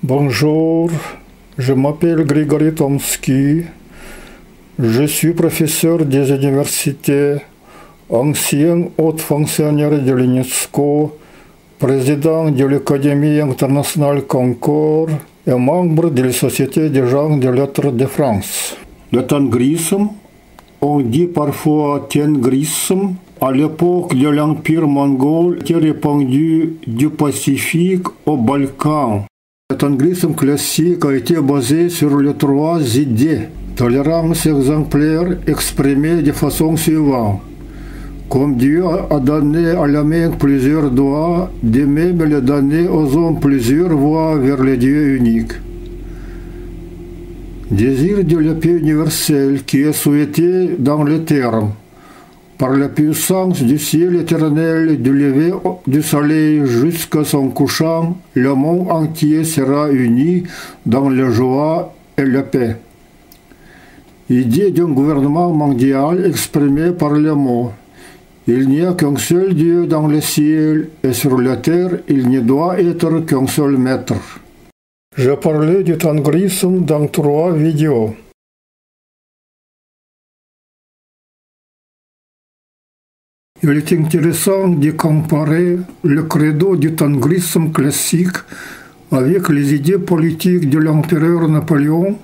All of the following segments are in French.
Bonjour, je m'appelle Grigory Tomsky, je suis professeur des universités, ancien haut fonctionnaire de l'UNESCO, président de l'Académie internationale Concord et membre de la Société des gens de lettres de France. Le tengrisme, on dit parfois tengrisme, à l'époque de l'Empire mongol, était répandu du Pacifique aux Balkans. Le tengrisme classique a été basé sur les trois idées. Tolérance exemplaire exprimée de façon suivante. Comme Dieu a donné à la main plusieurs doigts, de même il a donné aux hommes plusieurs voies vers le Dieu unique. Désir de la paix universelle qui est souhaité dans le terme. Par la puissance du ciel éternel, du lever du soleil jusqu'à son couchant, le monde entier sera uni dans la joie et la paix. Idée d'un gouvernement mondial exprimée par les mots. Il n'y a qu'un seul Dieu dans le ciel, et sur la terre, il ne doit être qu'un seul maître. Je parlais du tengrisme dans 3 vidéos. Il est intéressant de comparer le credo du tengrisme classique avec les idées politiques de l'empereur Napoléon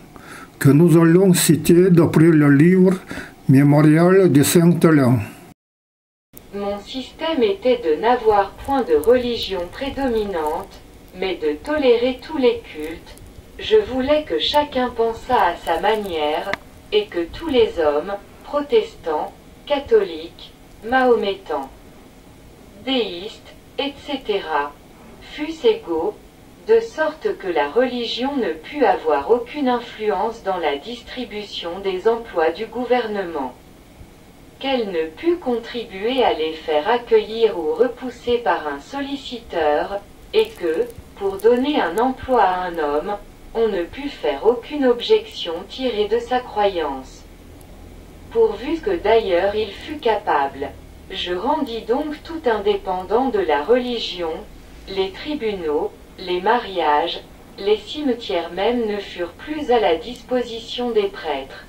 que nous allons citer d'après le livre Mémorial de Saint-Helens. Mon système était de n'avoir point de religion prédominante, mais de tolérer tous les cultes. Je voulais que chacun pensât à sa manière, et que tous les hommes, protestants, catholiques, mahométans, déistes, etc., fussent égaux, de sorte que la religion ne put avoir aucune influence dans la distribution des emplois du gouvernement, qu'elle ne put contribuer à les faire accueillir ou repousser par un solliciteur, et que, pour donner un emploi à un homme, on ne put faire aucune objection tirée de sa croyance. Pourvu que d'ailleurs il fût capable. Je rendis donc tout indépendant de la religion, les tribunaux, les mariages, les cimetières même ne furent plus à la disposition des prêtres.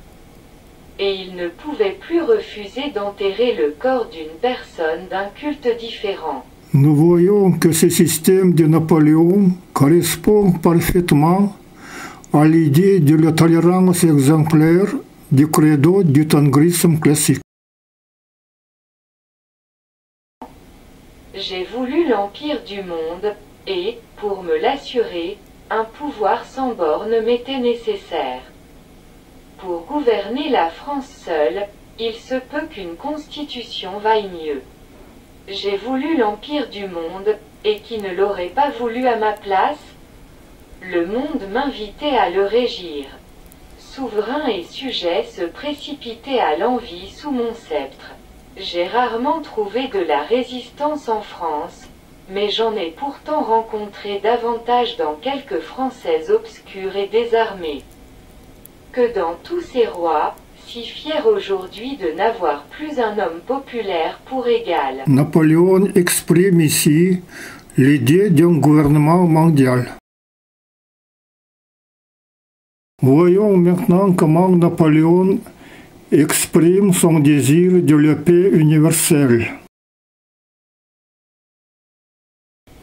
Et ils ne pouvaient plus refuser d'enterrer le corps d'une personne d'un culte différent. Nous voyons que ce système de Napoléon correspond parfaitement à l'idée de la tolérance exemplaire du credo du tengrisme classique. J'ai voulu l'empire du monde, et, pour me l'assurer, un pouvoir sans borne m'était nécessaire. Pour gouverner la France seule, il se peut qu'une constitution vaille mieux. J'ai voulu l'empire du monde, et qui ne l'aurait pas voulu à ma place? Le monde m'invitait à le régir. Souverains et sujets se précipitaient à l'envi sous mon sceptre. J'ai rarement trouvé de la résistance en France, mais j'en ai pourtant rencontré davantage dans quelques Français obscurs et désarmés que dans tous ces rois, si fiers aujourd'hui de n'avoir plus un homme populaire pour égal. Napoléon exprime ici l'idée d'un gouvernement mondial. Voyons maintenant comment Napoléon exprime son désir de la paix universelle.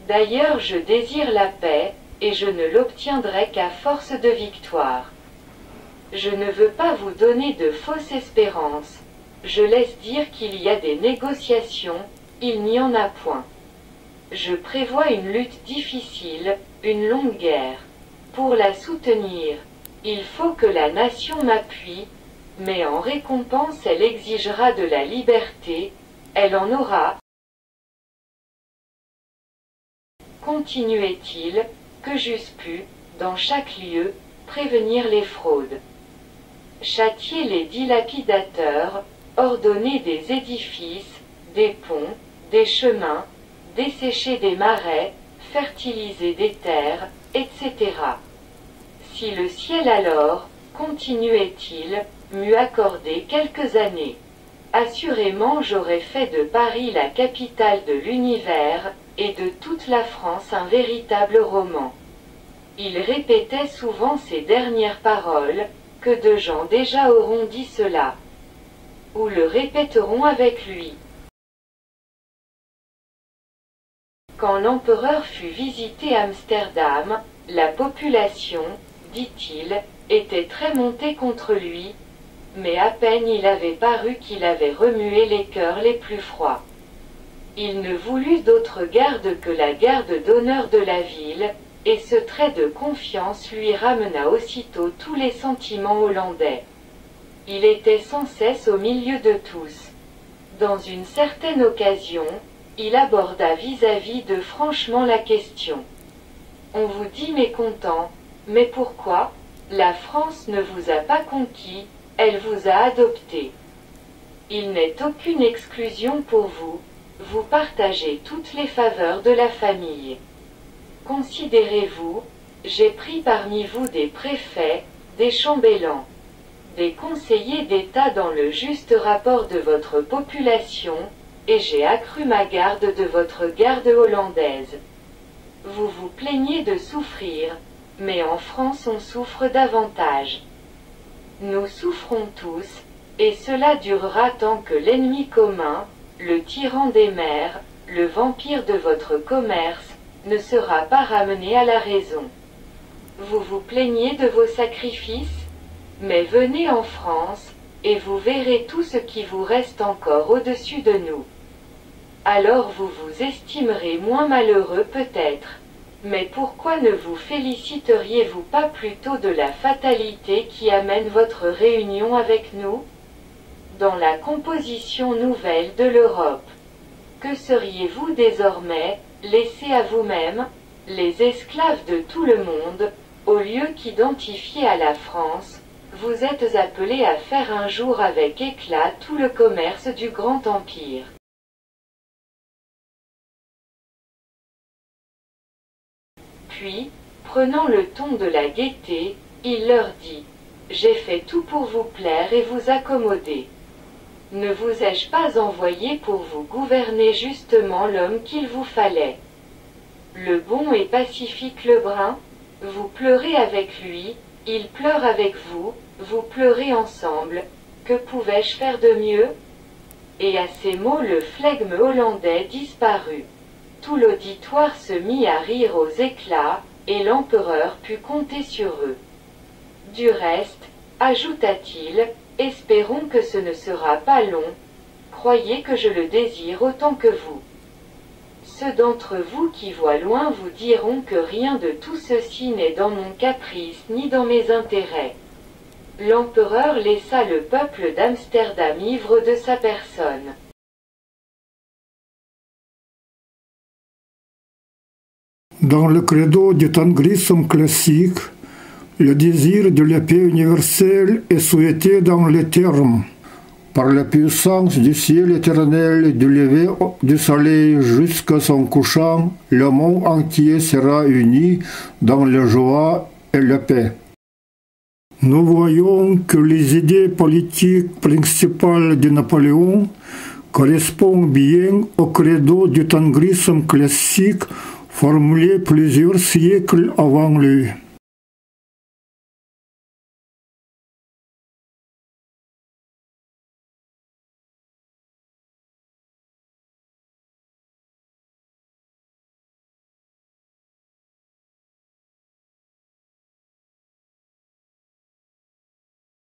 D'ailleurs, je désire la paix, et je ne l'obtiendrai qu'à force de victoire. Je ne veux pas vous donner de fausses espérances. Je laisse dire qu'il y a des négociations, il n'y en a point. Je prévois une lutte difficile, une longue guerre. Pour la soutenir, il faut que la nation m'appuie, mais en récompense elle exigera de la liberté, elle en aura. Continuait-il, que j'eusse pu, dans chaque lieu, prévenir les fraudes. Châtier les dilapidateurs, ordonner des édifices, des ponts, des chemins, dessécher des marais, fertiliser des terres, etc. Si le ciel alors, continuait-il, m'eût accordé quelques années, assurément j'aurais fait de Paris la capitale de l'univers, et de toute la France un véritable roman. Il répétait souvent ces dernières paroles, que de gens déjà auront dit cela, ou le répéteront avec lui. Quand l'empereur fut visité Amsterdam, la population, dit-il, était très montée contre lui, mais à peine il avait paru qu'il avait remué les cœurs les plus froids. Il ne voulut d'autre garde que la garde d'honneur de la ville, et ce trait de confiance lui ramena aussitôt tous les sentiments hollandais. Il était sans cesse au milieu de tous. Dans une certaine occasion, il aborda vis-à-vis d'eux franchement la question. On vous dit mécontent, mais pourquoi? La France ne vous a pas conquis, elle vous a adopté. Il n'est aucune exclusion pour vous, vous partagez toutes les faveurs de la famille. Considérez-vous, j'ai pris parmi vous des préfets, des chambellans, des conseillers d'État dans le juste rapport de votre population, et j'ai accru ma garde de votre garde hollandaise. Vous vous plaignez de souffrir, mais en France on souffre davantage. Nous souffrons tous, et cela durera tant que l'ennemi commun, le tyran des mers, le vampire de votre commerce, ne sera pas ramené à la raison. Vous vous plaignez de vos sacrifices? Mais venez en France, et vous verrez tout ce qui vous reste encore au-dessus de nous. Alors vous vous estimerez moins malheureux peut-être. Mais pourquoi ne vous féliciteriez-vous pas plutôt de la fatalité qui amène votre réunion avec nous? Dans la composition nouvelle de l'Europe. Que seriez-vous désormais, laissés à vous-même, les esclaves de tout le monde, au lieu qu'identifiés à la France, vous êtes appelés à faire un jour avec éclat tout le commerce du grand empire. Puis, prenant le ton de la gaieté, il leur dit, « J'ai fait tout pour vous plaire et vous accommoder. Ne vous ai-je pas envoyé pour vous gouverner justement l'homme qu'il vous fallait? Le bon et pacifique Lebrun, vous pleurez avec lui, il pleure avec vous, vous pleurez ensemble, que pouvais-je faire de mieux ?» Et à ces mots le flegme hollandais disparut. Tout l'auditoire se mit à rire aux éclats, et l'empereur put compter sur eux. Du reste, ajouta-t-il, espérons que ce ne sera pas long, croyez que je le désire autant que vous. Ceux d'entre vous qui voient loin vous diront que rien de tout ceci n'est dans mon caprice ni dans mes intérêts. L'empereur laissa le peuple d'Amsterdam ivre de sa personne. Dans le credo du tangrisme classique, le désir de la paix universelle est souhaité dans les termes. Par la puissance du ciel éternel et du lever du soleil jusqu'à son couchant, le monde entier sera uni dans la joie et la paix. Nous voyons que les idées politiques principales de Napoléon correspondent bien au credo du tangrisme classique formulé plusieurs siècles avant lui.